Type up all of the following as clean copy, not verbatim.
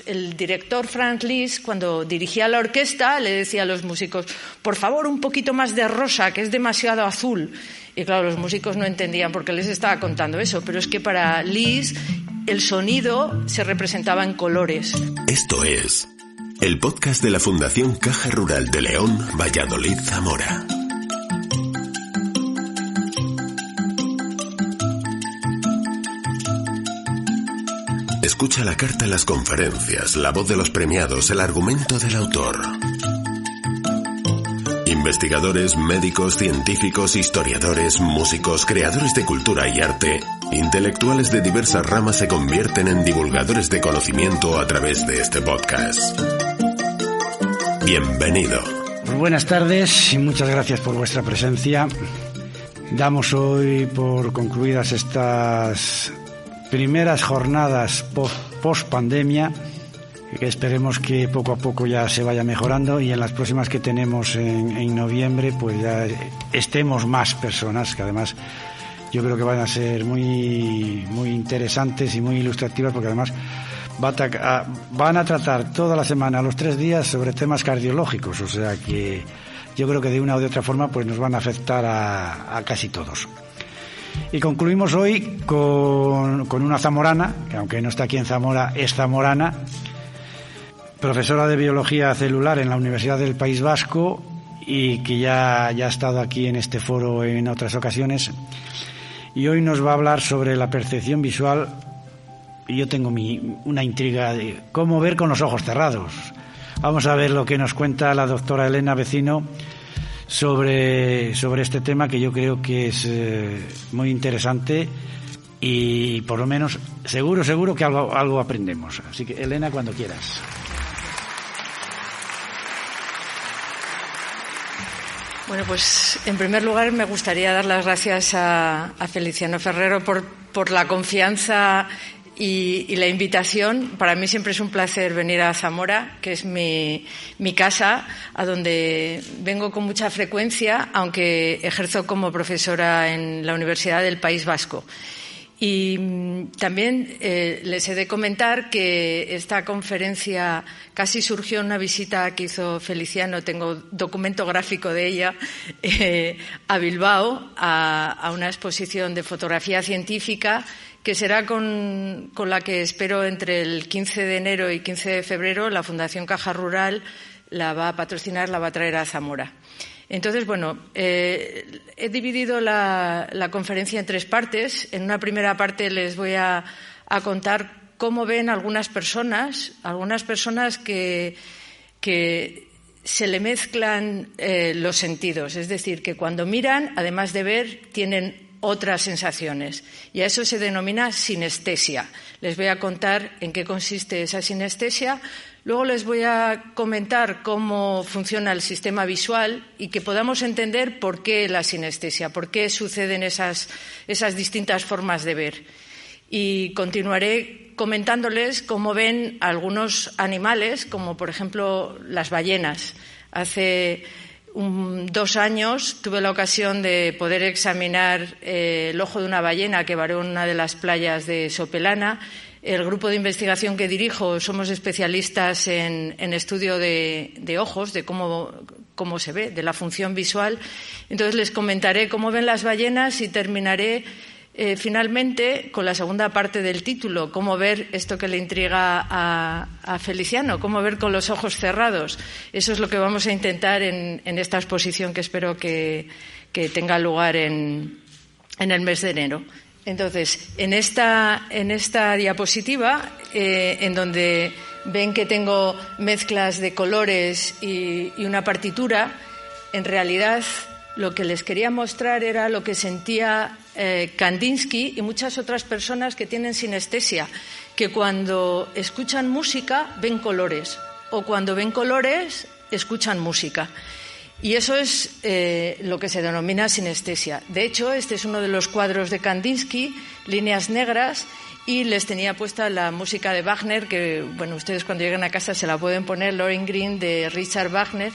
el director Franz Liszt, cuando dirigía la orquesta, le decía a los músicos: por favor, un poquito más de rosa, que es demasiado azul. Y claro, los músicos no entendían por qué les estaba contando eso, pero es que para Liszt el sonido se representaba en colores. Esto es el podcast de la Fundación Caja Rural de León, Valladolid, Zamora. Escucha la carta, las conferencias, la voz de los premiados, el argumento del autor. Investigadores, médicos, científicos, historiadores, músicos, creadores de cultura y arte, intelectuales de diversas ramas se convierten en divulgadores de conocimiento a través de este podcast. Bienvenido. Buenas tardes y muchas gracias por vuestra presencia. Damos hoy por concluidas estas primeras jornadas post-pandemia, que esperemos que poco a poco ya se vaya mejorando, y en las próximas que tenemos en noviembre pues ya estemos más personas, que además yo creo que van a ser muy interesantes y muy ilustrativas, porque además van a tratar toda la semana, los 3 días, sobre temas cardiológicos, o sea que yo creo que de una o de otra forma pues nos van a afectar a casi todos. Y concluimos hoy con una zamorana, que aunque no está aquí en Zamora, es zamorana, profesora de biología celular en la Universidad del País Vasco y que ya ha estado aquí en este foro en otras ocasiones. Y hoy nos va a hablar sobre la percepción visual. Y yo tengo una intriga de cómo ver con los ojos cerrados. Vamos a ver lo que nos cuenta la doctora Elena Vecino sobre este tema, que yo creo que es muy interesante y por lo menos seguro que algo aprendemos. Así que, Elena, cuando quieras. Bueno, pues en primer lugar me gustaría dar las gracias a Feliciano Ferrero por la confianza y la invitación. Para mí siempre es un placer venir a Zamora, que es mi casa, a donde vengo con mucha frecuencia, aunque ejerzo como profesora en la Universidad del País Vasco. Y también les he de comentar que esta conferencia casi surgió en una visita que hizo Feliciano, tengo documento gráfico de ella, a Bilbao, a una exposición de fotografía científica que será con la que espero entre el 15 de enero y 15 de febrero la Fundación Caja Rural la va a patrocinar, la va a traer a Zamora. Entonces, bueno, he dividido la conferencia en 3 partes. En una primera parte les voy a contar cómo ven algunas personas que se le mezclan los sentidos. Es decir, que cuando miran, además de ver, tienen otras sensaciones. Y a eso se denomina sinestesia. Les voy a contar en qué consiste esa sinestesia. Luego les voy a comentar cómo funciona el sistema visual y que podamos entender por qué la sinestesia, por qué suceden esas distintas formas de ver. Y continuaré comentándoles cómo ven algunos animales, como por ejemplo las ballenas. Hace 2 años tuve la ocasión de poder examinar el ojo de una ballena que varó en una de las playas de Sopelana. El grupo de investigación que dirijo somos especialistas en estudio de ojos, de cómo se ve, de la función visual. Entonces les comentaré cómo ven las ballenas y terminaré finalmente con la segunda parte del título, cómo ver esto que le intriga a Feliciano, cómo ver con los ojos cerrados. Eso es lo que vamos a intentar en esta exposición que espero que tenga lugar en el mes de enero. Entonces, en esta diapositiva, en donde ven que tengo mezclas de colores y una partitura, en realidad lo que les quería mostrar era lo que sentía Kandinsky y muchas otras personas que tienen sinestesia, que cuando escuchan música ven colores, o cuando ven colores escuchan música. Y eso es lo que se denomina sinestesia. De hecho, este es uno de los cuadros de Kandinsky, Líneas negras, y les tenía puesta la música de Wagner, que, bueno, ustedes cuando lleguen a casa se la pueden poner, Lohengrin de Richard Wagner.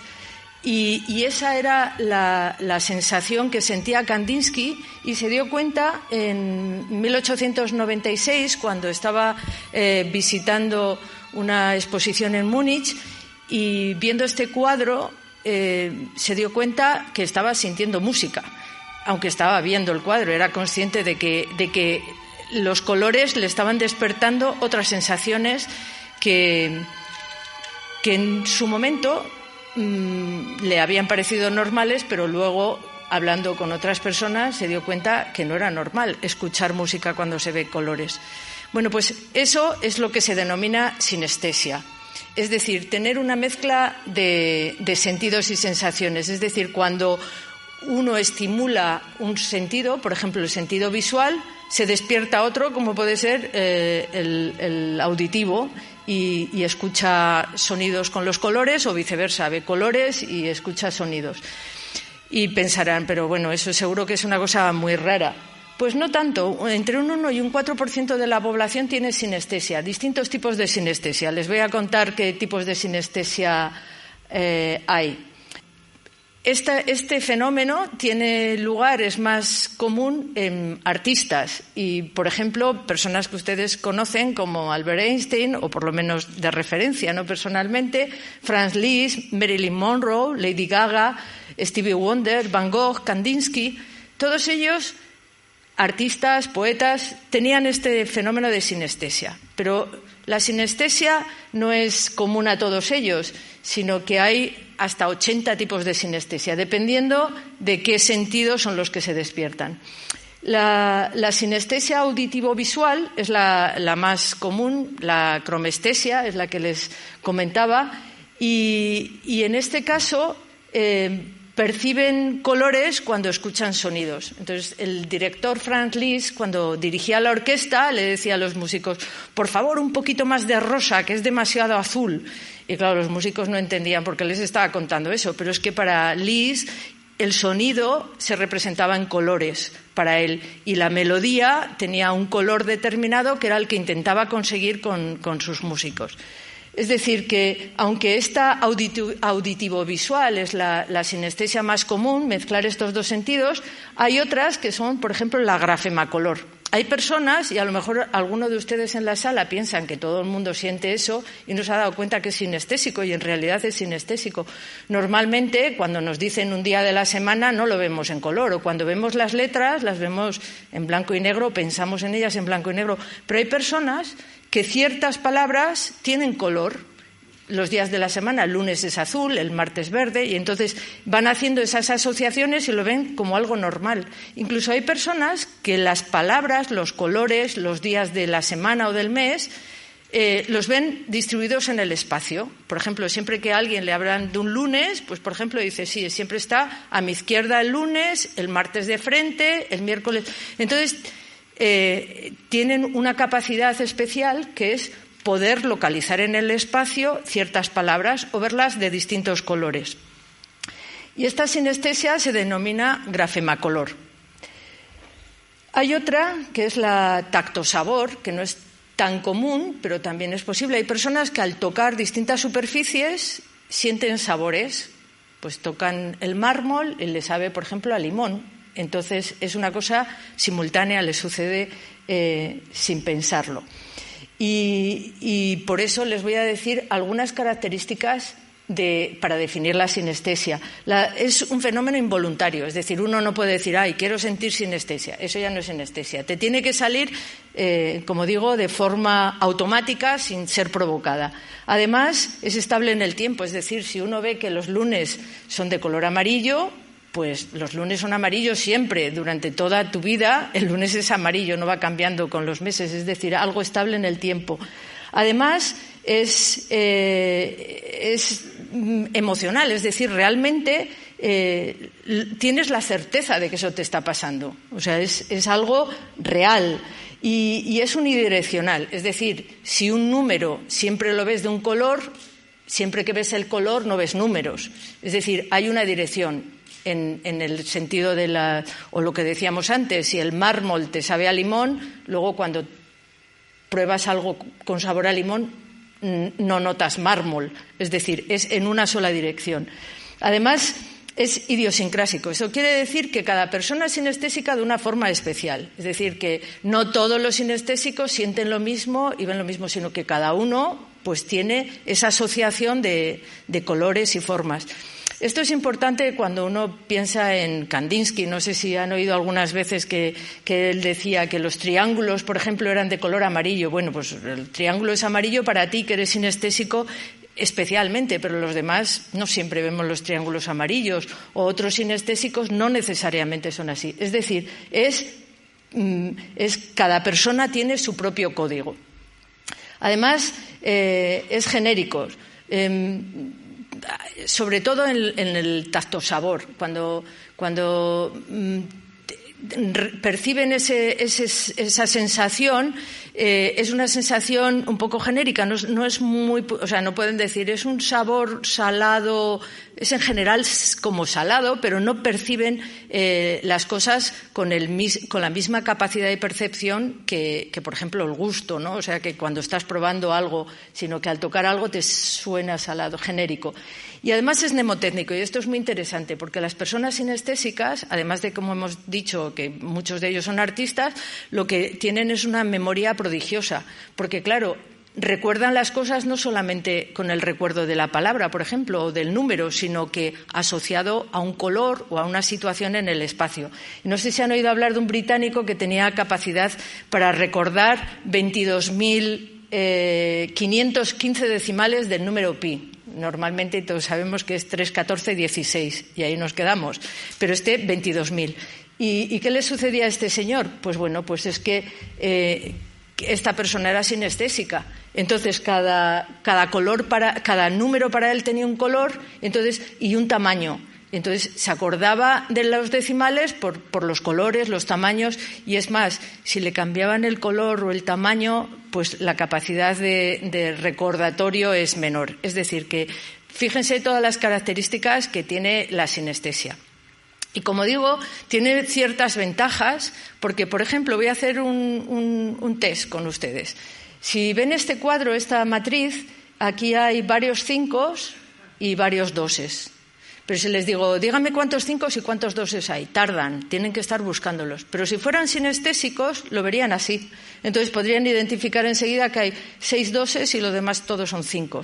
Y esa era la sensación que sentía Kandinsky, y se dio cuenta en 1896, cuando estaba visitando una exposición en Múnich y viendo este cuadro se dio cuenta que estaba sintiendo música, aunque estaba viendo el cuadro, era consciente de que los colores le estaban despertando otras sensaciones que en su momento le habían parecido normales, pero luego, hablando con otras personas, se dio cuenta que no era normal escuchar música cuando se ve colores. Bueno, pues eso es lo que se denomina sinestesia. Es decir, tener una mezcla de sentidos y sensaciones. Es decir, cuando uno estimula un sentido, por ejemplo, el sentido visual, se despierta otro, como puede ser el auditivo, y escucha sonidos con los colores, o viceversa, ve colores y escucha sonidos. Y pensarán, pero bueno, eso seguro que es una cosa muy rara. Pues no tanto, entre un 1 y un 4% de la población tiene sinestesia, distintos tipos de sinestesia. Les voy a contar qué tipos de sinestesia hay. Este fenómeno tiene lugar, es más común en artistas y, por ejemplo, personas que ustedes conocen como Albert Einstein, o por lo menos de referencia, no personalmente, Franz Liszt, Marilyn Monroe, Lady Gaga, Stevie Wonder, Van Gogh, Kandinsky. Todos ellos, artistas, poetas, tenían este fenómeno de sinestesia. Pero la sinestesia no es común a todos ellos, sino que hay hasta 80 tipos de sinestesia, dependiendo de qué sentidos son los que se despiertan. La sinestesia auditivo-visual es la más común, la cromestesia es la que les comentaba, y en este caso perciben colores cuando escuchan sonidos. Entonces, el director Franz Liszt, cuando dirigía la orquesta, le decía a los músicos, por favor, un poquito más de rosa, que es demasiado azul. Y claro, los músicos no entendían por qué les estaba contando eso, pero es que para Liszt el sonido se representaba en colores para él y la melodía tenía un color determinado que era el que intentaba conseguir con sus músicos. Es decir, que aunque esta auditivo-visual es la sinestesia más común, mezclar estos dos sentidos, hay otras que son, por ejemplo, la grafemacolor. Hay personas, y a lo mejor alguno de ustedes en la sala piensan que todo el mundo siente eso y no se ha dado cuenta que es sinestésico, y en realidad es sinestésico. Normalmente, cuando nos dicen un día de la semana, no lo vemos en color, o cuando vemos las letras, las vemos en blanco y negro, pensamos en ellas en blanco y negro. Pero hay personas que ciertas palabras tienen color. Los días de la semana, el lunes es azul, el martes verde, y entonces van haciendo esas asociaciones y lo ven como algo normal. Incluso hay personas que las palabras, los colores, los días de la semana o del mes, los ven distribuidos en el espacio. Por ejemplo, siempre que a alguien le hablan de un lunes, pues por ejemplo dice, sí, siempre está a mi izquierda el lunes, el martes de frente, el miércoles. Entonces, tienen una capacidad especial que es poder localizar en el espacio ciertas palabras o verlas de distintos colores. Y esta sinestesia se denomina grafemacolor. Hay otra que es la tacto-sabor, que no es tan común, pero también es posible. Hay personas que al tocar distintas superficies sienten sabores. Pues tocan el mármol y le sabe, por ejemplo, a limón. Entonces es una cosa simultánea, le sucede sin pensarlo. Y por eso les voy a decir algunas características para definir la sinestesia. Es un fenómeno involuntario, es decir, uno no puede decir, ay, quiero sentir sinestesia. Eso ya no es sinestesia. Te tiene que salir, como digo, de forma automática, sin ser provocada. Además, es estable en el tiempo, es decir, si uno ve que los lunes son de color amarillo, pues los lunes son amarillos siempre, durante toda tu vida el lunes es amarillo, no va cambiando con los meses, es decir, algo estable en el tiempo. Además, es emocional, es decir, realmente tienes la certeza de que eso te está pasando, o sea, es algo real. Y es unidireccional, es decir, si un número siempre lo ves de un color, siempre que ves el color no ves números, es decir, hay una dirección. En el sentido o lo que decíamos antes, si el mármol te sabe a limón, luego cuando pruebas algo con sabor a limón no notas mármol, es decir, es en una sola dirección. Además, es idiosincrásico, eso quiere decir que cada persona es sinestésica de una forma especial, es decir, que no todos los sinestésicos sienten lo mismo y ven lo mismo, sino que cada uno pues tiene esa asociación de colores y formas. Esto es importante cuando uno piensa en Kandinsky. No sé si han oído algunas veces que él decía que los triángulos, por ejemplo, eran de color amarillo. Bueno, pues el triángulo es amarillo para ti, que eres sinestésico, especialmente, pero los demás no siempre vemos los triángulos amarillos, o otros sinestésicos no necesariamente son así. Es decir, cada persona tiene su propio código. Además, es genérico. Sobre todo en el tacto-sabor, cuando perciben esa sensación, es una sensación un poco genérica, no es muy, o sea, no pueden decir es un sabor salado, es en general como salado, pero no perciben las cosas con la misma capacidad de percepción que, por ejemplo, el gusto, ¿no? O sea, que cuando estás probando algo, sino que al tocar algo te suena salado, genérico. Y además es mnemotécnico, y esto es muy interesante, porque las personas sinestésicas, además de, como hemos dicho, que muchos de ellos son artistas, lo que tienen es una memoria prodigiosa, porque claro, recuerdan las cosas no solamente con el recuerdo de la palabra, por ejemplo, o del número, sino que asociado a un color o a una situación en el espacio. No sé si han oído hablar de un británico que tenía capacidad para recordar 22.515 decimales del número pi. Normalmente todos sabemos que es 3, 14, 16, y ahí nos quedamos, pero 22.000. ¿Y qué le sucedía a este señor? Pues bueno, pues es que esta persona era sinestésica. Entonces, cada número para él tenía un color, y un tamaño. Entonces, se acordaba de los decimales por los colores, los tamaños, y es más, si le cambiaban el color o el tamaño, pues la capacidad de recordatorio es menor. Es decir, que fíjense todas las características que tiene la sinestesia. Y como digo, tiene ciertas ventajas, porque, por ejemplo, voy a hacer un test con ustedes. Si ven este cuadro, esta matriz, aquí hay varios 5 y varios 2. Pero si les digo, díganme cuántos 5 y cuántos 2 hay, tardan, tienen que estar buscándolos. Pero si fueran sinestésicos, lo verían así. Entonces podrían identificar enseguida que hay 6 2 y los demás todos son 5.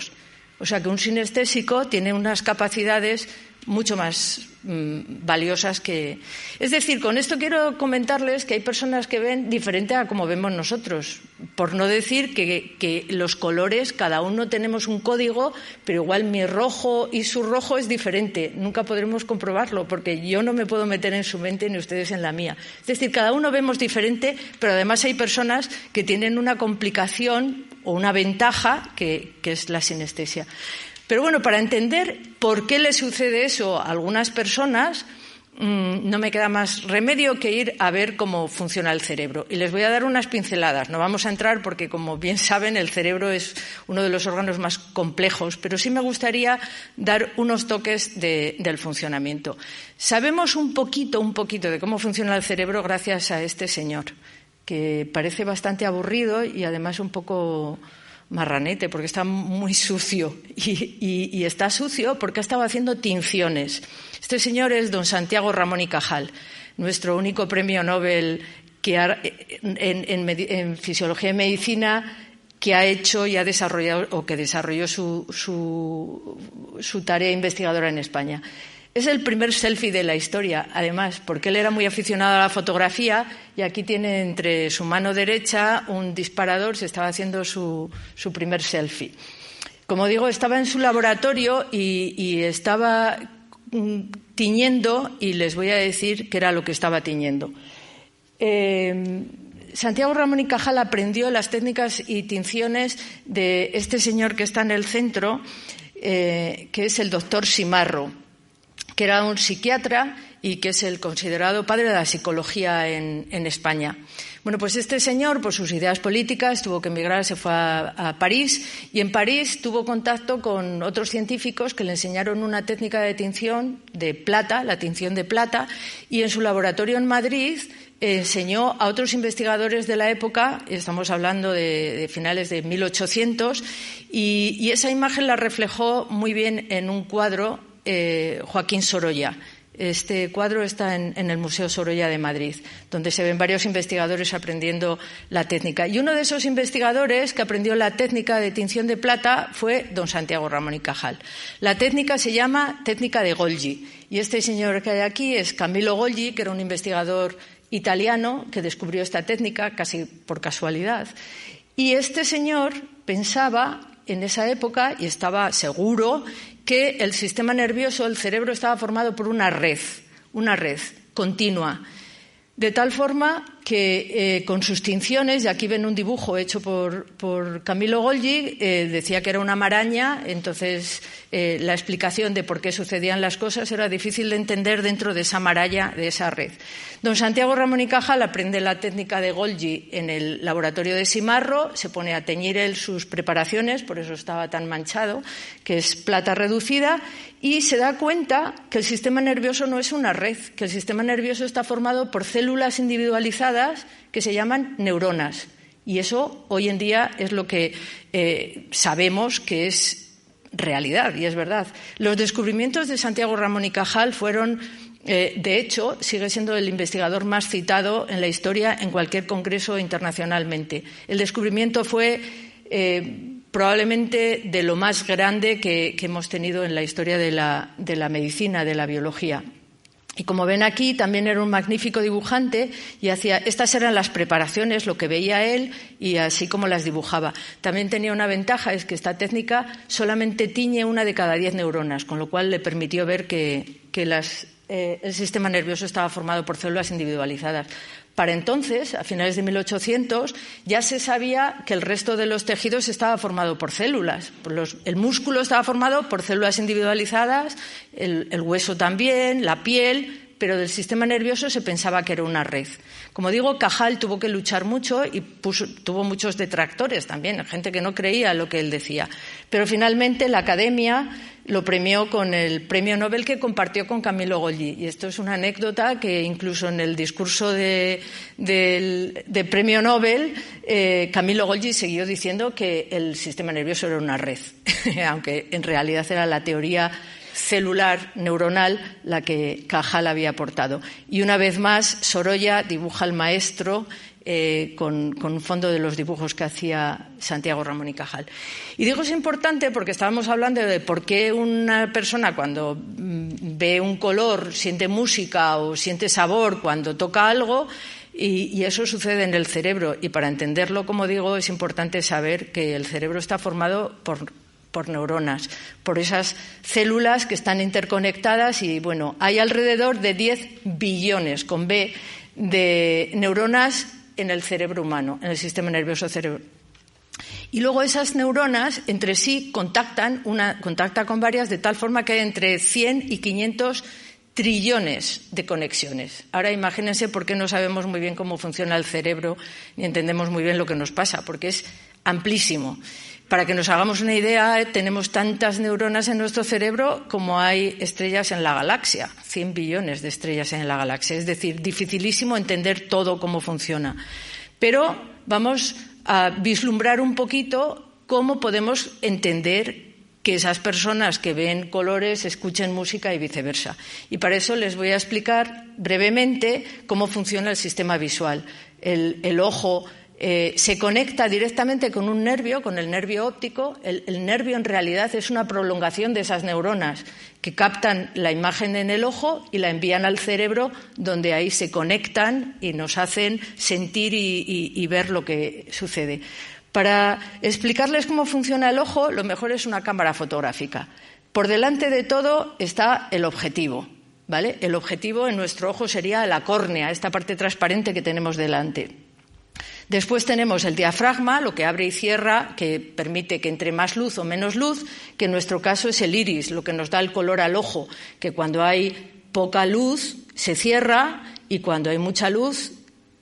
O sea que un sinestésico tiene unas capacidades mucho más valiosas que... Es decir, con esto quiero comentarles que hay personas que ven diferente a como vemos nosotros. Por no decir que los colores, cada uno tenemos un código, pero igual mi rojo y su rojo es diferente. Nunca podremos comprobarlo porque yo no me puedo meter en su mente ni ustedes en la mía. Es decir, cada uno vemos diferente, pero además hay personas que tienen una complicación o una ventaja que es la sinestesia. Pero bueno, para entender por qué le sucede eso a algunas personas, no me queda más remedio que ir a ver cómo funciona el cerebro. Y les voy a dar unas pinceladas. No vamos a entrar porque, como bien saben, el cerebro es uno de los órganos más complejos, pero sí me gustaría dar unos toques del funcionamiento. Sabemos un poquito de cómo funciona el cerebro gracias a este señor, que parece bastante aburrido y además un poco marranete porque está muy sucio y está sucio porque ha estado haciendo tinciones. Este señor es don Santiago Ramón y Cajal, nuestro único premio Nobel en fisiología y medicina que ha hecho y ha desarrollado o que desarrolló su tarea investigadora en España. Es el primer selfie de la historia, además, porque él era muy aficionado a la fotografía y aquí tiene entre su mano derecha un disparador, se estaba haciendo su primer selfie. Como digo, estaba en su laboratorio y estaba tiñendo, y les voy a decir qué era lo que estaba tiñendo. Santiago Ramón y Cajal aprendió las técnicas y tinciones de este señor que está en el centro, que es el doctor Simarro, que era un psiquiatra y que es el considerado padre de la psicología en España. Bueno, pues este señor, por sus ideas políticas, tuvo que emigrar, se fue a París, y en París tuvo contacto con otros científicos que le enseñaron una técnica de tinción de plata, la tinción de plata, y en su laboratorio en Madrid enseñó a otros investigadores de la época, estamos hablando de finales de 1800, y esa imagen la reflejó muy bien en un cuadro Joaquín Sorolla. Este cuadro está en el Museo Sorolla de Madrid, donde se ven varios investigadores aprendiendo la técnica. Y uno de esos investigadores que aprendió la técnica de tinción de plata fue don Santiago Ramón y Cajal. La técnica se llama técnica de Golgi. Y este señor que hay aquí es Camillo Golgi, que era un investigador italiano que descubrió esta técnica casi por casualidad. Y este señor pensaba en esa época, y estaba seguro, que el sistema nervioso, el cerebro, estaba formado por una red continua, de tal forma que con sus tinciones, y aquí ven un dibujo hecho por Camillo Golgi, decía que era una maraña, entonces la explicación de por qué sucedían las cosas era difícil de entender dentro de esa maraña, de esa red. Don Santiago Ramón y Cajal aprende la técnica de Golgi en el laboratorio de Simarro, se pone a teñir él sus preparaciones, por eso estaba tan manchado, que es plata reducida, y se da cuenta que el sistema nervioso no es una red, que el sistema nervioso está formado por células individualizadas que se llaman neuronas. Y eso hoy en día es lo que sabemos que es realidad, y es verdad. Los descubrimientos de Santiago Ramón y Cajal fueron, de hecho, sigue siendo el investigador más citado en la historia en cualquier congreso internacionalmente. El descubrimiento fue probablemente de lo más grande que hemos tenido en la historia de la medicina, de la biología. Y como ven aquí, también era un magnífico dibujante y estas eran las preparaciones, lo que veía él y así como las dibujaba. También tenía una ventaja, es que esta técnica solamente tiñe 1 de cada 10 neuronas, con lo cual le permitió ver que el sistema nervioso estaba formado por células individualizadas. Para entonces, a finales de 1800, ya se sabía que el resto de los tejidos estaba formado por células. El músculo estaba formado por células individualizadas, el hueso también, la piel, pero del sistema nervioso se pensaba que era una red. Como digo, Cajal tuvo que luchar mucho y tuvo muchos detractores también, gente que no creía lo que él decía. Pero finalmente la Academia lo premió con el premio Nobel que compartió con Camillo Golgi. Y esto es una anécdota que incluso en el discurso de premio Nobel, Camillo Golgi siguió diciendo que el sistema nervioso era una red, aunque en realidad era la teoría celular, neuronal, la que Cajal había aportado. Y una vez más, Sorolla dibuja al maestro con un fondo de los dibujos que hacía Santiago Ramón y Cajal. Y digo es importante porque estábamos hablando de por qué una persona cuando ve un color siente música o siente sabor cuando toca algo, y eso sucede en el cerebro. Y para entenderlo, como digo, es importante saber que el cerebro está formado por neuronas, por esas células que están interconectadas y, bueno, hay alrededor de 10 billones, con B, de neuronas en el cerebro humano, en el sistema nervioso cerebral. Y luego esas neuronas entre sí contacta con varias de tal forma que hay entre 100 y 500 trillones de conexiones. Ahora imagínense por qué no sabemos muy bien cómo funciona el cerebro ni entendemos muy bien lo que nos pasa, porque es amplísimo. Para que nos hagamos una idea, tenemos tantas neuronas en nuestro cerebro como hay estrellas en la galaxia, 100 billones de estrellas en la galaxia. Es decir, dificilísimo entender todo cómo funciona. Pero vamos a vislumbrar un poquito cómo podemos entender que esas personas que ven colores escuchen música y viceversa. Y para eso les voy a explicar brevemente cómo funciona el sistema visual. El ojo se conecta directamente con un nervio, con el nervio óptico. El nervio en realidad es una prolongación de esas neuronas que captan la imagen en el ojo y la envían al cerebro, donde ahí se conectan y nos hacen sentir y ver lo que sucede. Para explicarles cómo funciona el ojo, lo mejor es una cámara fotográfica. Por delante de todo está el objetivo, ¿vale? El objetivo en nuestro ojo sería la córnea, esta parte transparente que tenemos delante. Después tenemos el diafragma, lo que abre y cierra, que permite que entre más luz o menos luz, que en nuestro caso es el iris, lo que nos da el color al ojo, que cuando hay poca luz se cierra y cuando hay mucha luz,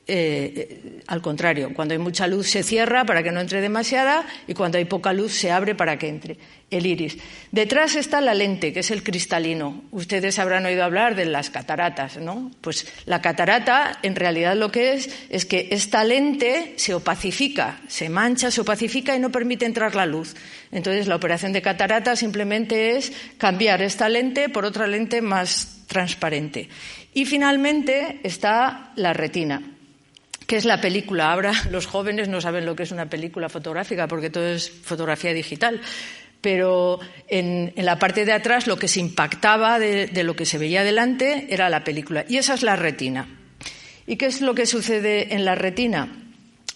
al contrario, cuando hay mucha luz se cierra para que no entre demasiada y cuando hay poca luz se abre para que entre el iris. Detrás está la lente, que es el cristalino. Ustedes habrán oído hablar de las cataratas, ¿no? Pues la catarata en realidad lo que es que esta lente se opacifica, se mancha, se opacifica y no permite entrar la luz. Entonces la operación de catarata simplemente es cambiar esta lente por otra lente más transparente. Y finalmente está la retina, que es la película. Ahora los jóvenes no saben lo que es una película fotográfica porque todo es fotografía digital. Pero en la parte de atrás lo que se impactaba de lo que se veía delante era la película. Y esa es la retina. ¿Y qué es lo que sucede en la retina?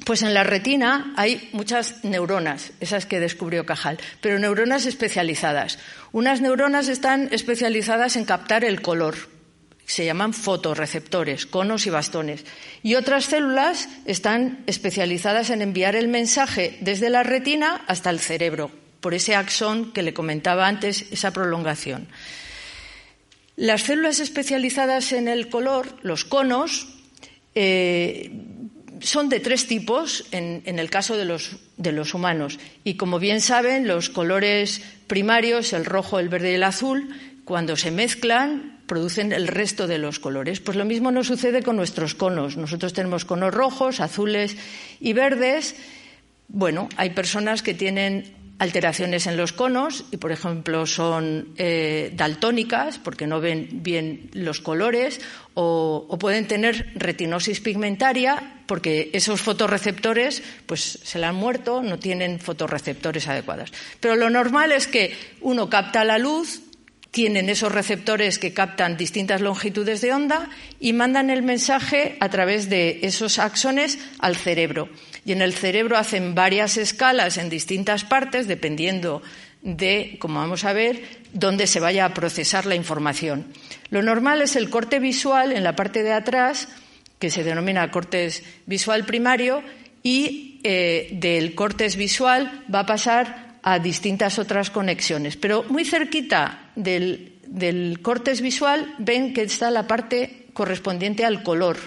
Pues en la retina hay muchas neuronas, esas que descubrió Cajal, pero neuronas especializadas. Unas neuronas están especializadas en captar el color. Se llaman fotorreceptores, conos y bastones. Y otras células están especializadas en enviar el mensaje desde la retina hasta el cerebro, por ese axón que le comentaba antes, esa prolongación. Las células especializadas en el color, los conos, son de 3 tipos en el caso de los humanos. Y como bien saben, los colores primarios, el rojo, el verde y el azul, cuando se mezclan, producen el resto de los colores. Pues lo mismo nos sucede con nuestros conos. Nosotros tenemos conos rojos, azules y verdes. Bueno, hay personas que tienen alteraciones en los conos y, por ejemplo, son daltónicas porque no ven bien los colores o pueden tener retinosis pigmentaria porque esos fotorreceptores pues se le han muerto, no tienen fotorreceptores adecuados. Pero lo normal es que uno capta la luz, tienen esos receptores que captan distintas longitudes de onda y mandan el mensaje a través de esos axones al cerebro. Y en el cerebro hacen varias escalas en distintas partes, dependiendo de, como vamos a ver, dónde se vaya a procesar la información. Lo normal es el corte visual en la parte de atrás, que se denomina cortes visual primario, y del cortes visual va a pasar a distintas otras conexiones. Pero muy cerquita del cortes visual ven que está la parte correspondiente al color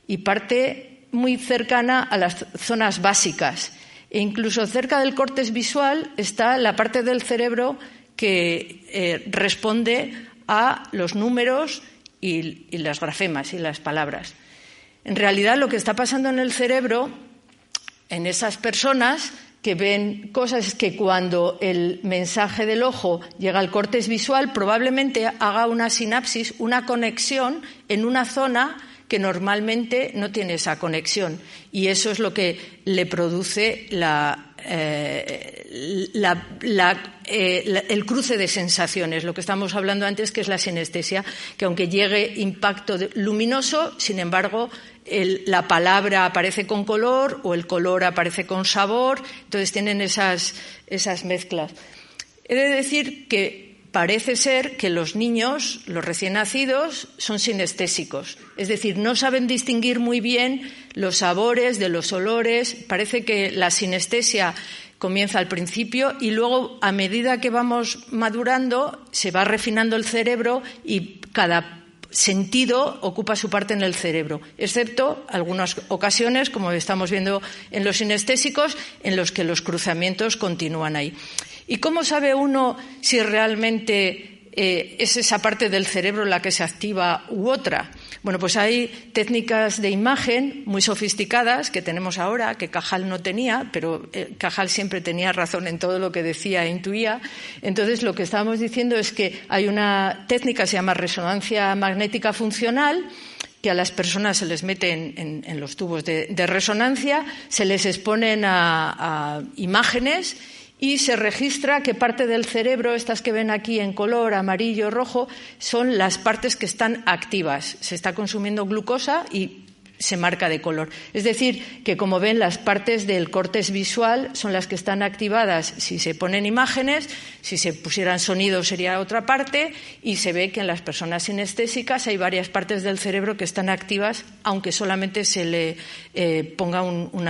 y parte muy cercana a las zonas básicas. E incluso cerca del cortes visual está la parte del cerebro que responde a los números y las grafemas y las palabras. En realidad, lo que está pasando en el cerebro, en esas personas que ven cosas, es que cuando el mensaje del ojo llega al cortes visual, probablemente haga una sinapsis, una conexión en una zona que normalmente no tiene esa conexión. Y eso es lo que le produce el cruce de sensaciones, lo que estamos hablando antes, que es la sinestesia, que aunque llegue impacto luminoso, sin embargo, la palabra aparece con color o el color aparece con sabor, entonces tienen esas mezclas. He de decir que parece ser que los niños, los recién nacidos, son sinestésicos, es decir, no saben distinguir muy bien los sabores de los olores. Parece que la sinestesia comienza al principio y luego, a medida que vamos madurando, se va refinando el cerebro y cada sentido ocupa su parte en el cerebro, excepto algunas ocasiones, como estamos viendo en los sinestésicos, en los que los cruzamientos continúan ahí. ¿Y cómo sabe uno si realmente es esa parte del cerebro la que se activa u otra? Bueno, pues hay técnicas de imagen muy sofisticadas que tenemos ahora, que Cajal no tenía, pero Cajal siempre tenía razón en todo lo que decía e intuía. Entonces, lo que estábamos diciendo es que hay una técnica que se llama resonancia magnética funcional, que a las personas se les mete en los tubos de resonancia, se les exponen a imágenes y se registra qué parte del cerebro, estas que ven aquí en color amarillo, rojo, son las partes que están activas. Se está consumiendo glucosa y se marca de color. Es decir, que como ven, las partes del cortes visual son las que están activadas si se ponen imágenes, si se pusieran sonidos sería otra parte, y se ve que en las personas sinestésicas hay varias partes del cerebro que están activas, aunque solamente se le ponga un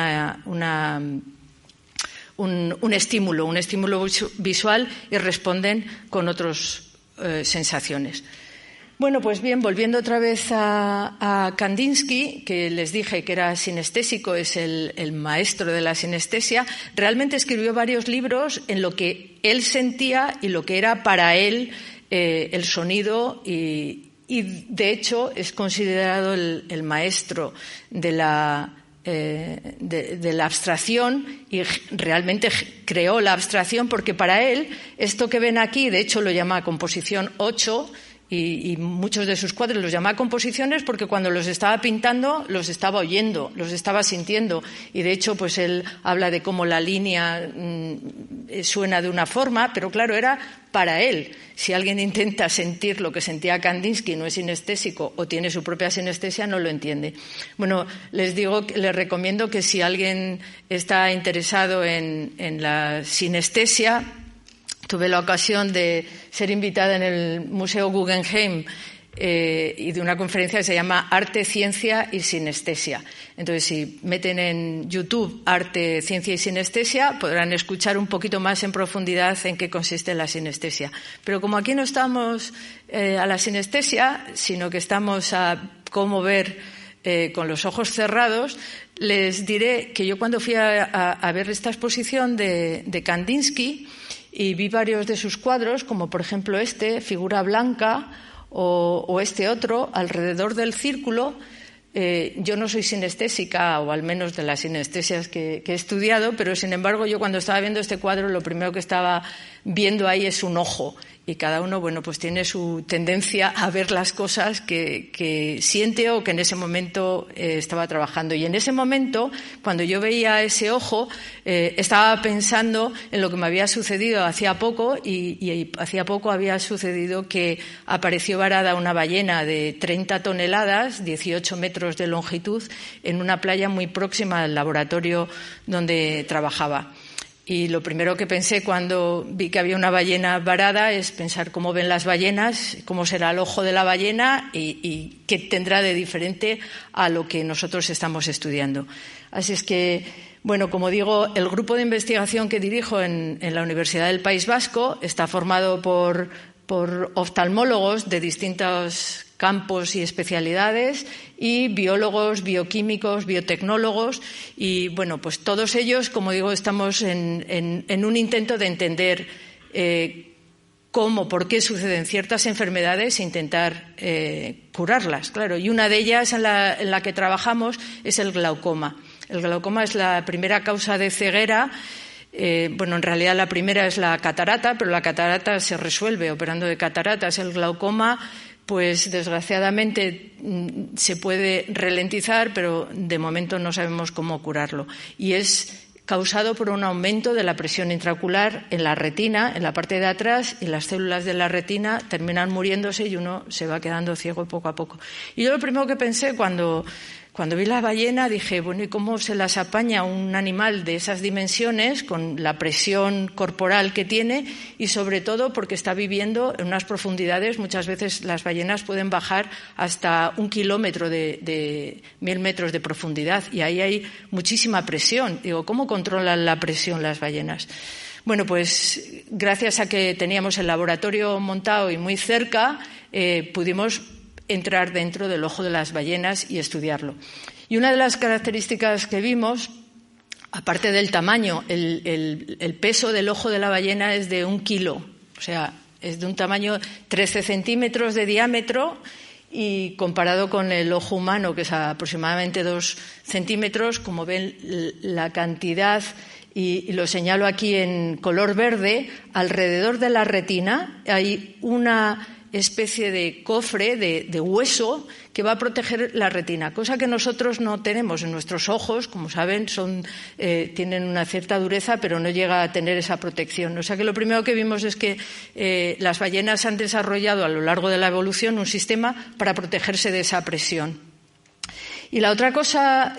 estímulo visual y responden con otras sensaciones. Bueno, pues bien, volviendo otra vez a Kandinsky, que les dije que era sinestésico, es el maestro de la sinestesia, realmente escribió varios libros en lo que él sentía y lo que era para él el sonido y de hecho es considerado el maestro de la abstracción y realmente creó la abstracción porque para él esto que ven aquí, de hecho lo llama composición 8, Y muchos de sus cuadros los llamaba composiciones porque cuando los estaba pintando los estaba oyendo, los estaba sintiendo. Y de hecho, pues él habla de cómo la línea suena de una forma, pero claro, era para él. Si alguien intenta sentir lo que sentía Kandinsky, no es sinestésico o tiene su propia sinestesia, no lo entiende. Bueno, les recomiendo que si alguien está interesado en la sinestesia, tuve la ocasión de ser invitada en el Museo Guggenheim y de una conferencia que se llama Arte, Ciencia y Sinestesia. Entonces, si meten en YouTube Arte, Ciencia y Sinestesia, podrán escuchar un poquito más en profundidad en qué consiste la sinestesia. Pero como aquí no estamos a la sinestesia, sino que estamos a cómo ver con los ojos cerrados, les diré que yo cuando fui a ver esta exposición de Kandinsky, y vi varios de sus cuadros, como por ejemplo este, Figura Blanca, o este otro, Alrededor del Círculo. Yo no soy sinestésica, o al menos de las sinestesias que he estudiado, pero sin embargo yo cuando estaba viendo este cuadro lo primero que estaba viendo ahí es un ojo. Y cada uno, bueno, pues tiene su tendencia a ver las cosas que siente o que en ese momento estaba trabajando. Y en ese momento, cuando yo veía ese ojo, estaba pensando en lo que me había sucedido hacía poco y hacía poco había sucedido que apareció varada una ballena de 30 toneladas, 18 metros de longitud, en una playa muy próxima al laboratorio donde trabajaba. Y lo primero que pensé cuando vi que había una ballena varada es pensar cómo ven las ballenas, cómo será el ojo de la ballena y qué tendrá de diferente a lo que nosotros estamos estudiando. Así es que, bueno, como digo, el grupo de investigación que dirijo en la Universidad del País Vasco está formado por oftalmólogos de distintos campos y especialidades y biólogos, bioquímicos, biotecnólogos y, bueno, pues todos ellos, como digo, estamos en un intento de entender cómo, por qué suceden ciertas enfermedades e intentar curarlas, claro. Y una de ellas en la que trabajamos es el glaucoma. El glaucoma es la primera causa de ceguera. Bueno, en realidad la primera es la catarata, pero la catarata se resuelve operando de cataratas. El glaucoma, pues desgraciadamente se puede ralentizar, pero de momento no sabemos cómo curarlo. Y es causado por un aumento de la presión intraocular en la retina, en la parte de atrás, y las células de la retina terminan muriéndose y uno se va quedando ciego poco a poco. Y yo lo primero que pensé cuando vi la ballena dije, bueno, ¿y cómo se las apaña un animal de esas dimensiones con la presión corporal que tiene y sobre todo porque está viviendo en unas profundidades? Muchas veces las ballenas pueden bajar hasta 1 kilómetro de 1000 metros de profundidad y ahí hay muchísima presión. Digo, ¿cómo controlan la presión las ballenas? Bueno, pues gracias a que teníamos el laboratorio montado y muy cerca, pudimos entrar dentro del ojo de las ballenas y estudiarlo. Y una de las características que vimos, aparte del tamaño, el peso del ojo de la ballena es de 1 kilo, o sea, es de un tamaño 13 centímetros de diámetro y comparado con el ojo humano, que es aproximadamente 2 centímetros, como ven, la cantidad, y lo señalo aquí en color verde, alrededor de la retina hay una especie de cofre de hueso que va a proteger la retina, cosa que nosotros no tenemos en nuestros ojos, como saben, tienen una cierta dureza, pero no llega a tener esa protección. O sea que lo primero que vimos es que las ballenas han desarrollado a lo largo de la evolución un sistema para protegerse de esa presión. Y la otra cosa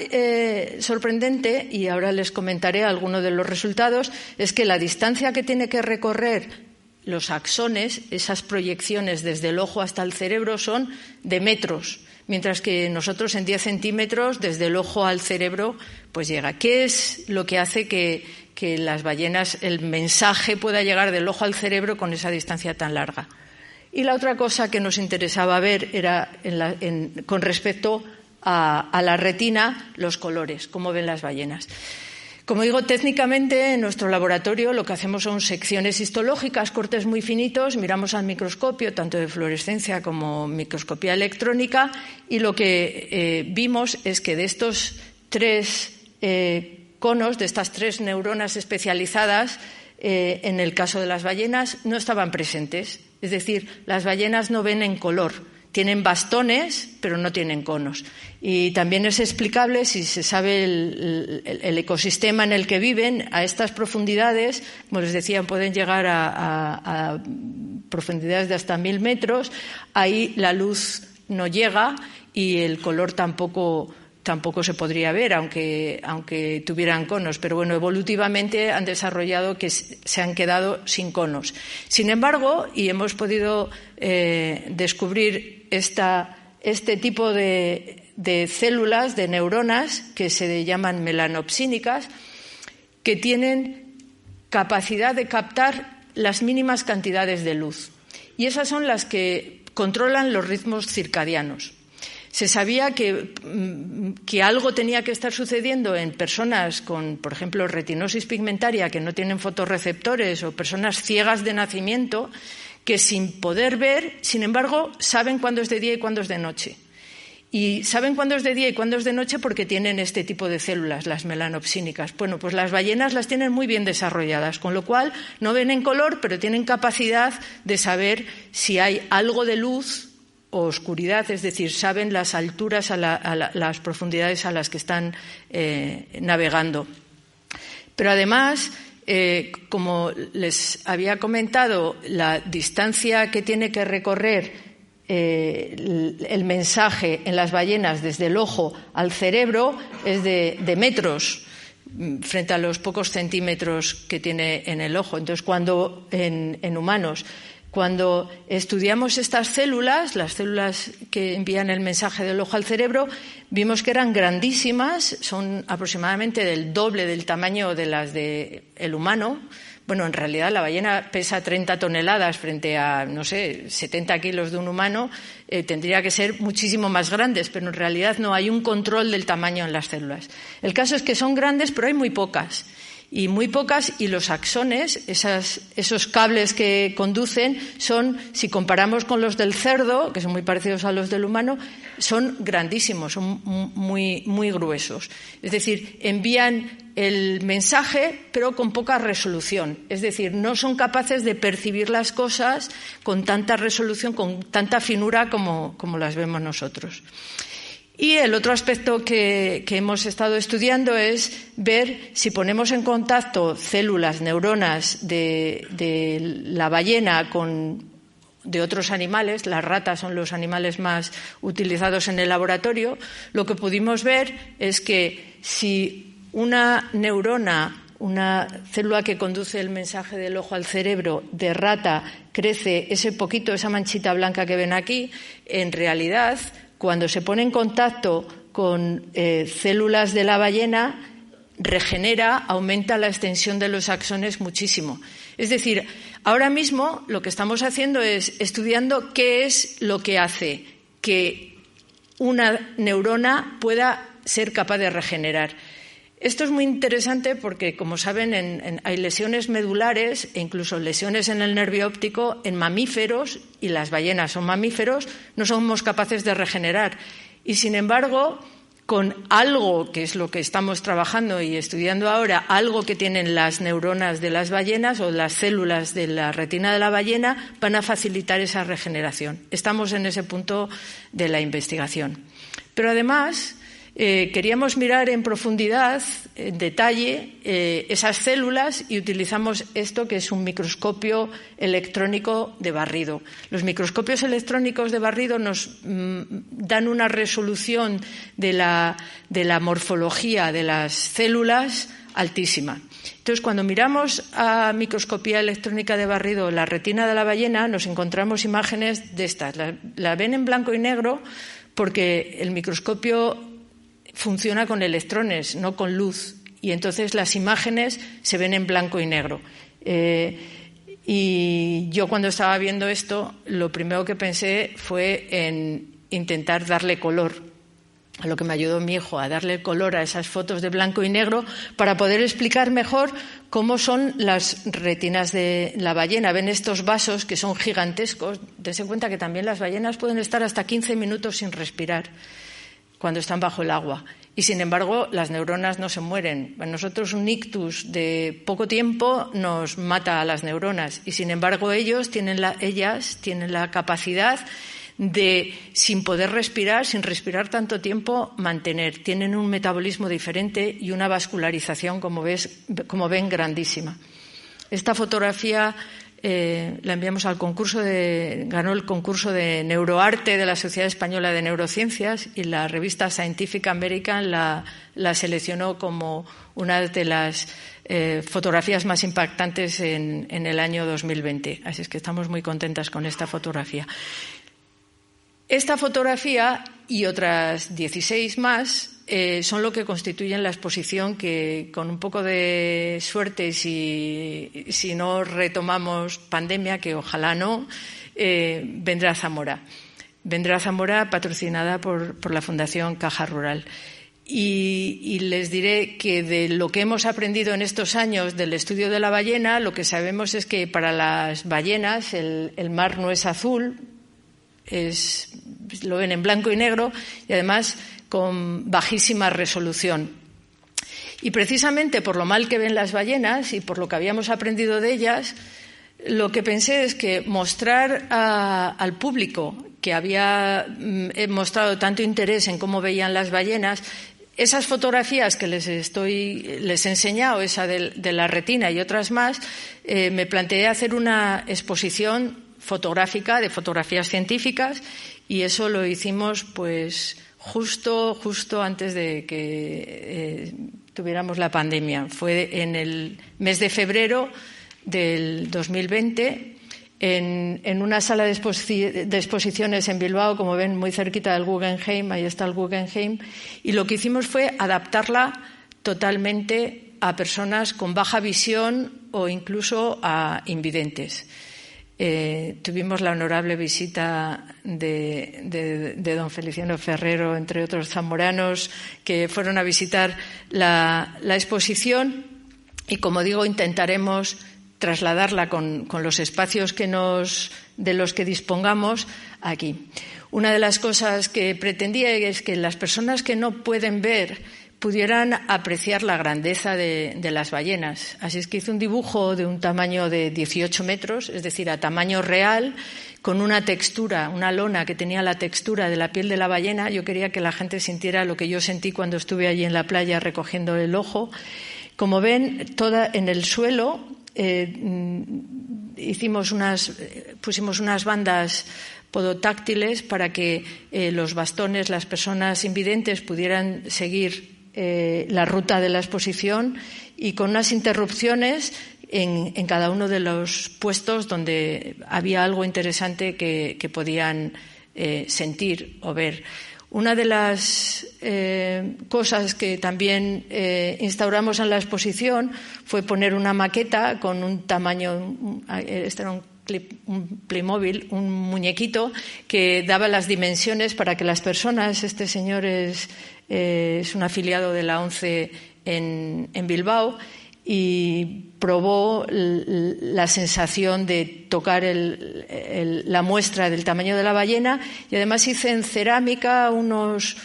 sorprendente, y ahora les comentaré algunos de los resultados, es que la distancia que tiene que recorrer los axones, esas proyecciones desde el ojo hasta el cerebro, son de metros, mientras que nosotros en 10 centímetros desde el ojo al cerebro pues llega. ¿Qué es lo que hace que las ballenas, el mensaje pueda llegar del ojo al cerebro con esa distancia tan larga? Y la otra cosa que nos interesaba ver era con respecto a la retina, los colores, cómo ven las ballenas. Como digo, técnicamente en nuestro laboratorio lo que hacemos son secciones histológicas, cortes muy finitos, miramos al microscopio, tanto de fluorescencia como microscopía electrónica, y lo que vimos es que de estos 3 conos, de estas 3 neuronas especializadas, en el caso de las ballenas, no estaban presentes. Es decir, las ballenas no ven en color. Tienen bastones, pero no tienen conos. Y también es explicable, si se sabe el ecosistema en el que viven, a estas profundidades, como les decía, pueden llegar a profundidades de hasta 1000 metros. Ahí la luz no llega y el color tampoco se podría ver, aunque tuvieran conos. Pero bueno, evolutivamente han desarrollado que se han quedado sin conos. Sin embargo, y hemos podido descubrir este tipo de células, de neuronas, que se llaman melanopsínicas, que tienen capacidad de captar las mínimas cantidades de luz. Y esas son las que controlan los ritmos circadianos. Se sabía que algo tenía que estar sucediendo en personas con, por ejemplo, retinosis pigmentaria, que no tienen fotorreceptores, o personas ciegas de nacimiento, que sin poder ver, sin embargo, saben cuándo es de día y cuándo es de noche. Y saben cuándo es de día y cuándo es de noche porque tienen este tipo de células, las melanopsínicas. Bueno, pues las ballenas las tienen muy bien desarrolladas, con lo cual no ven en color, pero tienen capacidad de saber si hay algo de luz o oscuridad, es decir, saben las alturas, las profundidades a las que están navegando. Pero además, como les había comentado, la distancia que tiene que recorrer el mensaje en las ballenas desde el ojo al cerebro es de metros, frente a los pocos centímetros que tiene en el ojo. Entonces, cuando en humanos, cuando estudiamos estas células, las células que envían el mensaje del ojo al cerebro, vimos que eran grandísimas, son aproximadamente del doble del tamaño de las del humano. Bueno, en realidad la ballena pesa 30 toneladas frente a, 70 kilos de un humano, tendría que ser muchísimo más grandes, pero en realidad no hay un control del tamaño en las células. El caso es que son grandes, pero hay muy pocas. Y los axones, esos cables que conducen, son, si comparamos con los del cerdo, que son muy parecidos a los del humano, son grandísimos, son muy, muy gruesos. Es decir, envían el mensaje, pero con poca resolución. Es decir, no son capaces de percibir las cosas con tanta resolución, con tanta finura como las vemos nosotros. Y el otro aspecto que hemos estado estudiando es ver si ponemos en contacto células, neuronas de la ballena de otros animales. Las ratas son los animales más utilizados en el laboratorio. Lo que pudimos ver es que si una neurona, una célula que conduce el mensaje del ojo al cerebro de rata, crece ese poquito, esa manchita blanca que ven aquí, en realidad, cuando se pone en contacto con células de la ballena, aumenta la extensión de los axones muchísimo. Es decir, ahora mismo lo que estamos haciendo es estudiando qué es lo que hace que una neurona pueda ser capaz de regenerar. Esto es muy interesante porque, como saben, hay lesiones medulares e incluso lesiones en el nervio óptico en mamíferos, y las ballenas son mamíferos, no somos capaces de regenerar. Y, sin embargo, con algo, que es lo que estamos trabajando y estudiando ahora, algo que tienen las neuronas de las ballenas o las células de la retina de la ballena, van a facilitar esa regeneración. Estamos en ese punto de la investigación. Pero además, queríamos mirar en profundidad, en detalle, esas células, y utilizamos esto que es un microscopio electrónico de barrido. Los microscopios electrónicos de barrido nos dan una resolución de la morfología de las células altísima. Entonces, cuando miramos a microscopía electrónica de barrido la retina de la ballena, nos encontramos imágenes de estas. La ven en blanco y negro porque el microscopio funciona con electrones, no con luz, y entonces las imágenes se ven en blanco y negro. Y yo, cuando estaba viendo esto, lo primero que pensé fue en intentar darle color, a lo que me ayudó mi hijo, a darle color a esas fotos de blanco y negro para poder explicar mejor cómo son las retinas de la ballena. Ven estos vasos que son gigantescos. Dense cuenta que también las ballenas pueden estar hasta 15 minutos sin respirar. cuando están bajo el agua. Y, sin embargo, las neuronas no se mueren. A nosotros un ictus de poco tiempo nos mata a las neuronas y, sin embargo, ellas tienen la capacidad de, sin poder respirar, sin respirar tanto tiempo, mantener. Tienen un metabolismo diferente y una vascularización, como ven, grandísima. Esta fotografía la enviamos al ganó el concurso de Neuroarte de la Sociedad Española de Neurociencias y la revista Scientific American la seleccionó como una de las fotografías más impactantes en el año 2020. Así es que estamos muy contentas con esta fotografía. Esta fotografía y otras 16 más son lo que constituyen la exposición que, con un poco de suerte, si no retomamos pandemia, que ojalá no, vendrá a Zamora. Vendrá a Zamora patrocinada por la Fundación Caja Rural. Y les diré que de lo que hemos aprendido en estos años del estudio de la ballena, lo que sabemos es que para las ballenas el mar no es azul, lo ven en blanco y negro y además con bajísima resolución. Y precisamente por lo mal que ven las ballenas y por lo que habíamos aprendido de ellas, lo que pensé es que mostrar al público que había mostrado tanto interés en cómo veían las ballenas, esas fotografías que les he enseñado, esa de la retina y otras más, me planteé hacer una exposición fotográfica de fotografías científicas y eso lo hicimos pues justo antes de que tuviéramos la pandemia. Fue en el mes de febrero del 2020 en una sala de exposiciones en Bilbao, como ven, muy cerquita del Guggenheim, ahí está el Guggenheim, y lo que hicimos fue adaptarla totalmente a personas con baja visión o incluso a invidentes. Tuvimos la honorable visita de don Feliciano Ferrero, entre otros zamoranos, que fueron a visitar la exposición y, como digo, intentaremos trasladarla con los espacios de los que dispongamos aquí. Una de las cosas que pretendía es que las personas que no pueden ver pudieran apreciar la grandeza de las ballenas. Así es que hice un dibujo de un tamaño de 18 metros, es decir, a tamaño real, con una textura, una lona que tenía la textura de la piel de la ballena. Yo quería que la gente sintiera lo que yo sentí cuando estuve allí en la playa recogiendo el ojo. Como ven, en el suelo pusimos unas bandas podotáctiles para que los bastones, las personas invidentes, pudieran seguir la ruta de la exposición y con unas interrupciones en cada uno de los puestos donde había algo interesante que podían sentir o ver. Una de las cosas que también instauramos en la exposición fue poner una maqueta con un tamaño, este era un Playmobil, un muñequito que daba las dimensiones para que las personas, este señor es un afiliado de la ONCE en Bilbao y probó la sensación de tocar la muestra del tamaño de la ballena y además hice en cerámica unos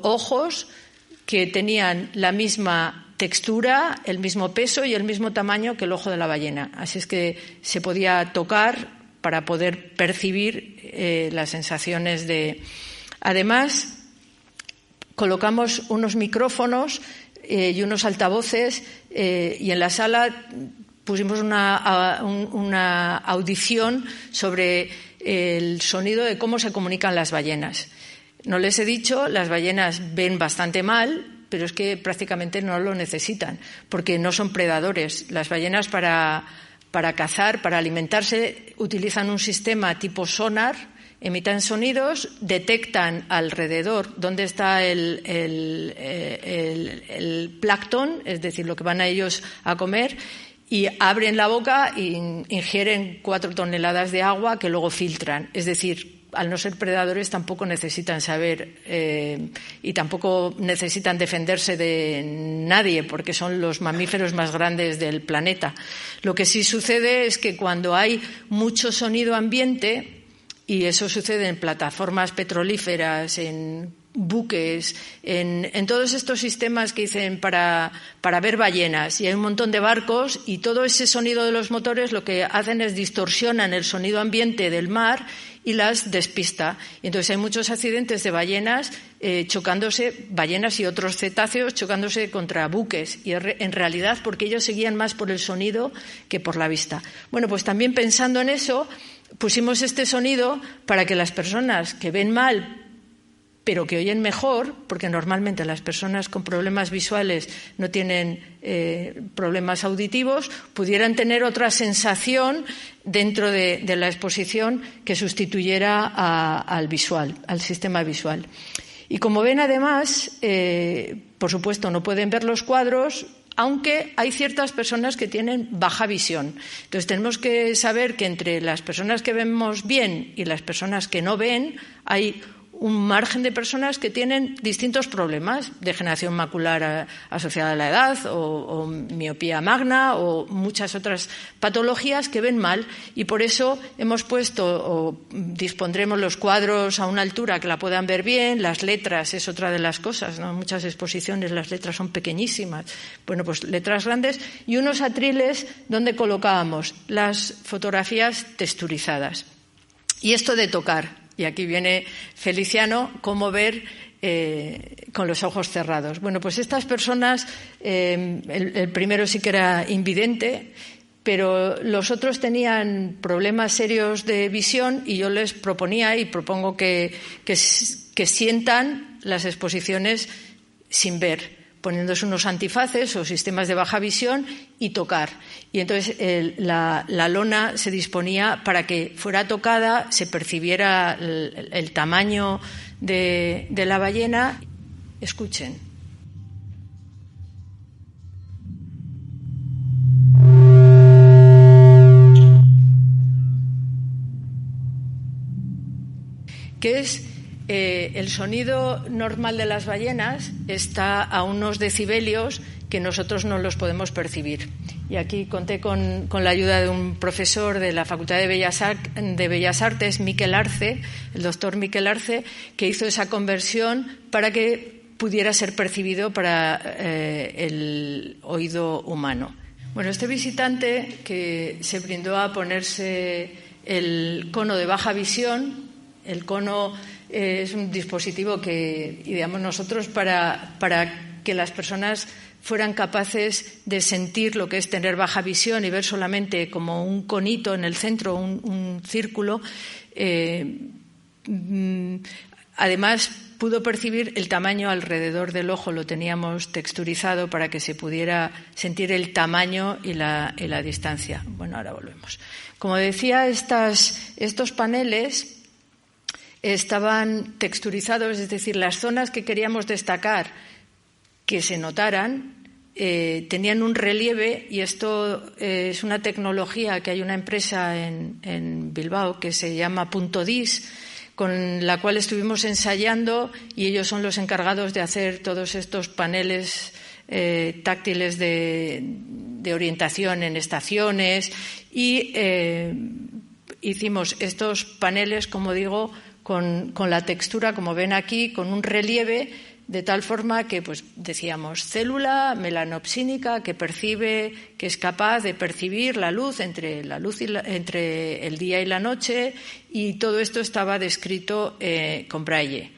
ojos que tenían la misma textura, el mismo peso y el mismo tamaño que el ojo de la ballena. Así es que se podía tocar para poder percibir las sensaciones de... Además, colocamos unos micrófonos y unos altavoces y en la sala pusimos una audición sobre el sonido de cómo se comunican las ballenas. No les he dicho, las ballenas ven bastante mal, pero es que prácticamente no lo necesitan, porque no son predadores. Las ballenas para cazar, para alimentarse, utilizan un sistema tipo sonar, emiten sonidos, detectan alrededor dónde está el plancton, es decir, lo que van a ellos a comer, y abren la boca e ingieren 4 toneladas de agua que luego filtran. Es decir, al no ser predadores tampoco necesitan saber y tampoco necesitan defenderse de nadie porque son los mamíferos más grandes del planeta. Lo que sí sucede es que cuando hay mucho sonido ambiente, y eso sucede en plataformas petrolíferas, en buques, en todos estos sistemas que dicen para ver ballenas, y hay un montón de barcos, y todo ese sonido de los motores lo que hacen es distorsionan el sonido ambiente del mar y las despista. Y entonces hay muchos accidentes de ballenas chocándose, ballenas y otros cetáceos chocándose contra buques, y en realidad porque ellos se guían más por el sonido que por la vista. Bueno, pues también pensando en eso, pusimos este sonido para que las personas que ven mal pero que oyen mejor, porque normalmente las personas con problemas visuales no tienen problemas auditivos, pudieran tener otra sensación dentro de la exposición que sustituyera al visual, al sistema visual. Y como ven, además, por supuesto, no pueden ver los cuadros, aunque hay ciertas personas que tienen baja visión. Entonces tenemos que saber que entre las personas que vemos bien y las personas que no ven hay un margen de personas que tienen distintos problemas, degeneración macular asociada a la edad o miopía magna o muchas otras patologías que ven mal, y por eso hemos puesto o dispondremos los cuadros a una altura que la puedan ver bien. Las letras es otra de las cosas, ¿no? En muchas exposiciones las letras son pequeñísimas. Bueno, pues letras grandes y unos atriles donde colocábamos las fotografías texturizadas. Y esto de tocar. Y aquí viene Feliciano, cómo ver con los ojos cerrados. Bueno, pues estas personas, el primero sí que era invidente, pero los otros tenían problemas serios de visión, y yo les proponía y propongo que sientan las exposiciones sin ver, poniéndose unos antifaces o sistemas de baja visión y tocar. Y entonces la lona se disponía para que fuera tocada, se percibiera el tamaño de la ballena. Escuchen. ¿Qué es? El sonido normal de las ballenas está a unos decibelios que nosotros no los podemos percibir. Y aquí conté con la ayuda de un profesor de la Facultad de Bellas Artes, Miquel Arce, el doctor Miquel Arce, que hizo esa conversión para que pudiera ser percibido para el oído humano. Bueno, este visitante que se brindó a ponerse el cono de baja visión, el cono es un dispositivo que ideamos nosotros para que las personas fueran capaces de sentir lo que es tener baja visión y ver solamente como un conito en el centro, un círculo. Además, pudo percibir el tamaño alrededor del ojo, lo teníamos texturizado para que se pudiera sentir el tamaño y la distancia. Bueno, ahora volvemos. Como decía, estos paneles estaban texturizados, es decir, las zonas que queríamos destacar que se notaran tenían un relieve, y esto es una tecnología que hay una empresa en Bilbao que se llama Puntodis, con la cual estuvimos ensayando, y ellos son los encargados de hacer todos estos paneles táctiles de orientación en estaciones, y hicimos estos paneles, como digo, con la textura, como ven aquí, con un relieve, de tal forma que, pues decíamos, célula melanopsínica que percibe, que es capaz de percibir la luz entre el día y la noche, y todo esto estaba descrito con braille.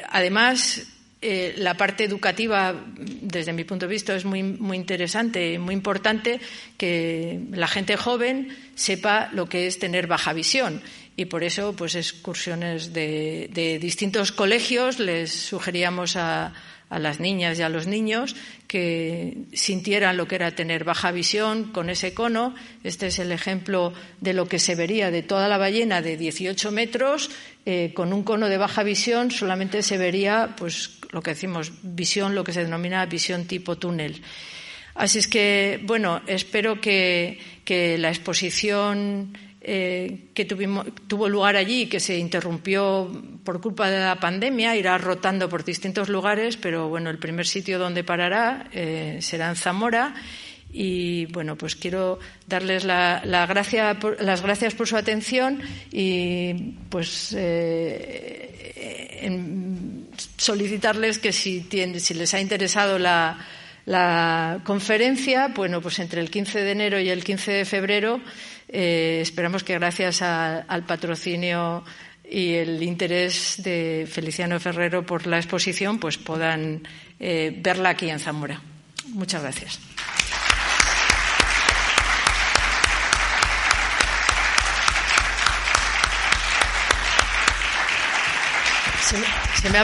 Además, la parte educativa, desde mi punto de vista, es muy, muy interesante y muy importante que la gente joven sepa lo que es tener baja visión. Y por eso, pues, excursiones de distintos colegios les sugeríamos a las niñas y a los niños que sintieran lo que era tener baja visión con ese cono. Este es el ejemplo de lo que se vería de toda la ballena de 18 metros. Con un cono de baja visión solamente se vería, pues, lo que decimos, visión, lo que se denomina visión tipo túnel. Así es que, bueno, espero que la exposición que tuvo lugar allí, que se interrumpió por culpa de la pandemia, irá rotando por distintos lugares, pero bueno, el primer sitio donde parará será en Zamora, Y bueno, pues quiero darles las gracias por su atención y pues solicitarles que si les ha interesado la conferencia, bueno, pues entre el 15 de enero y el 15 de febrero esperamos que gracias al patrocinio y el interés de Feliciano Ferrero por la exposición, pues puedan verla aquí en Zamora. Muchas gracias. Se me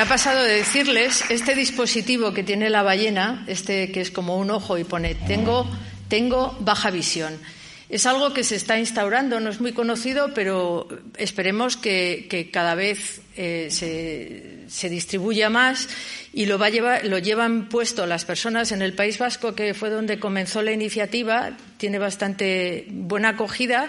ha pasado de decirles, este dispositivo que tiene la ballena, que es como un ojo y pone tengo baja visión. Es algo que se está instaurando, no es muy conocido, pero esperemos que cada vez se distribuya más y lo llevan puesto las personas en el País Vasco, que fue donde comenzó la iniciativa, tiene bastante buena acogida.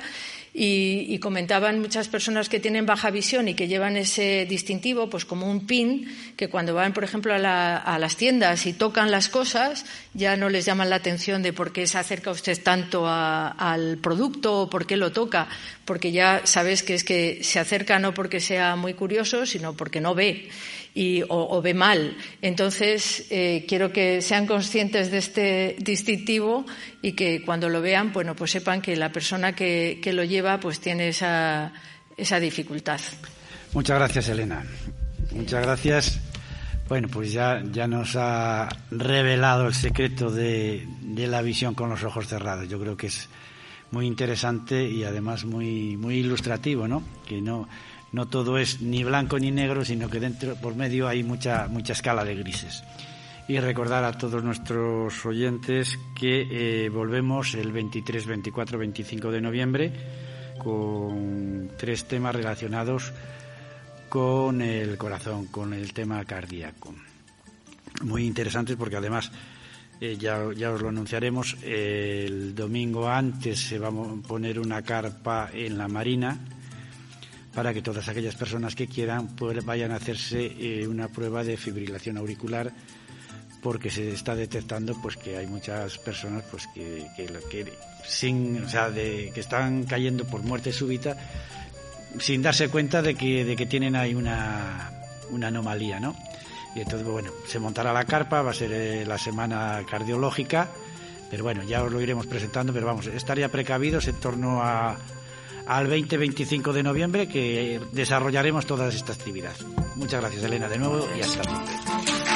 Y comentaban muchas personas que tienen baja visión y que llevan ese distintivo, pues como un pin, que cuando van, por ejemplo, a las tiendas y tocan las cosas, ya no les llaman la atención de por qué se acerca usted tanto al producto o por qué lo toca, porque ya sabes que es que se acerca no porque sea muy curioso, sino porque no ve o ve mal. Entonces, quiero que sean conscientes de este distintivo y que cuando lo vean, bueno, pues sepan que la persona que lo lleva pues tiene esa dificultad. Muchas gracias, Elena. Muchas gracias. Bueno, pues ya nos ha revelado el secreto de la visión con los ojos cerrados. Yo creo que es muy interesante y además muy ilustrativo, ¿no? Que no todo es ni blanco ni negro, sino que por medio hay mucha escala de grises. Y recordar a todos nuestros oyentes que volvemos el 23, 24, 25 de noviembre con 3 temas relacionados con el corazón, con el tema cardíaco. Muy interesantes porque además, ya os lo anunciaremos, el domingo antes se va a poner una carpa en la Marina para que todas aquellas personas que quieran pues vayan a hacerse una prueba de fibrilación auricular, porque se está detectando pues que hay muchas personas pues que están cayendo por muerte súbita sin darse cuenta de que tienen ahí una anomalía, ¿no? Y entonces, bueno, se montará la carpa, va a ser la semana cardiológica, pero bueno, ya os lo iremos presentando, pero vamos, estaría precavidos en torno al 20-25 de noviembre, que desarrollaremos toda esta actividad. Muchas gracias, Elena, de nuevo, y hasta siempre.